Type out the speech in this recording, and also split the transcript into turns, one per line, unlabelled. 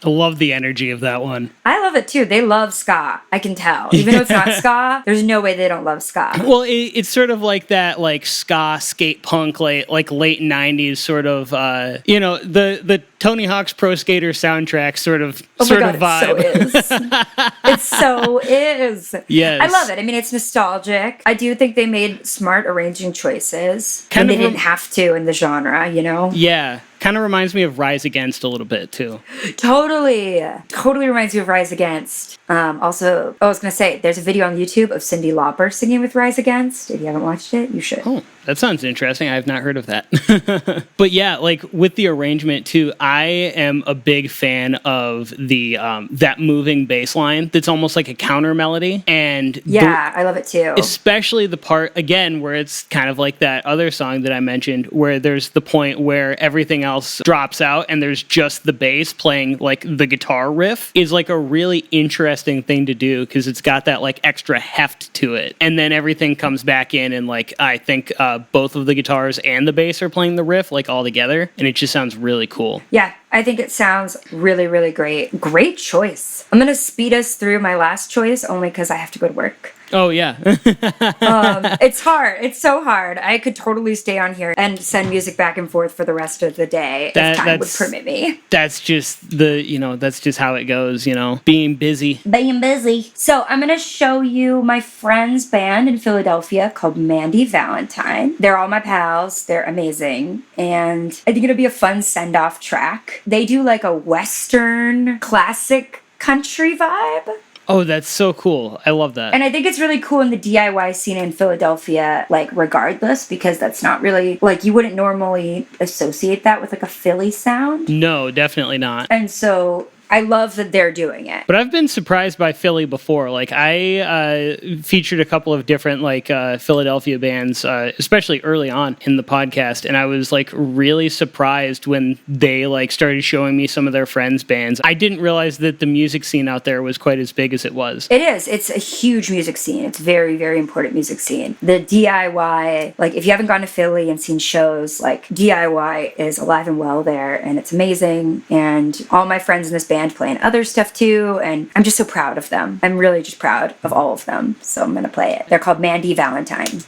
I love the energy of that one.
I love it too. They love ska. I can tell. Even though it's not ska, there's no way they don't love ska.
Well, it's sort of like that, like ska, skate punk, late 90s sort of, the Tony Hawk's Pro Skater soundtrack sort of vibe.
It so is.
Yes.
I love it. I mean, it's nostalgic. I do think they made smart arranging choices. And they didn't have to in the genre, you know?
Yeah. Kind of reminds me of Rise Against a little bit, too.
Totally reminds me of Rise Against. Also, I was going to say, there's a video on YouTube of Cyndi Lauper singing with Rise Against. If you haven't watched it, you should.
Oh, that sounds interesting. I have not heard of that. But yeah, like with the arrangement, too, I am a big fan of the that moving bass line that's almost like a counter melody. And
yeah, I love it, too.
Especially the part, again, where it's kind of like that other song that I mentioned, where there's the point where everything else drops out and there's just the bass playing like the guitar riff is like a really interesting thing to do because it's got that like extra heft to it. And then everything comes back in and like I think both of the guitars and the bass are playing the riff like all together and it just sounds really cool.
Yeah, I think it sounds really, really great. Great choice. I'm going to speed us through my last choice only because I have to go to work.
Oh, yeah.
It's hard. It's so hard. I could totally stay on here and send music back and forth for the rest of the day if time would permit me.
That's just that's just how it goes, being busy.
So I'm going to show you my friend's band in Philadelphia called Mandy Valentine. They're all my pals. They're amazing. And I think it'll be a fun send-off track. They do like a Western classic country vibe.
Oh, that's so cool. I love that.
And I think it's really cool in the DIY scene in Philadelphia, like, regardless, because that's not really, like, you wouldn't normally associate that with, like, a Philly sound.
No, definitely not.
And so I love that they're doing it.
But I've been surprised by Philly before. Like, I featured a couple of different, like, Philadelphia bands, especially early on in the podcast, and I was, like, really surprised when they, like, started showing me some of their friends' bands. I didn't realize that the music scene out there was quite as big as it was.
It is. It's a huge music scene. It's very, very important music scene. The DIY, like, if you haven't gone to Philly and seen shows, like, DIY is alive and well there, and it's amazing, and all my friends in this band playing other stuff too, and I'm just so proud of them. I'm really just proud of all of them, so I'm gonna play it. They're called Mandy Valentine.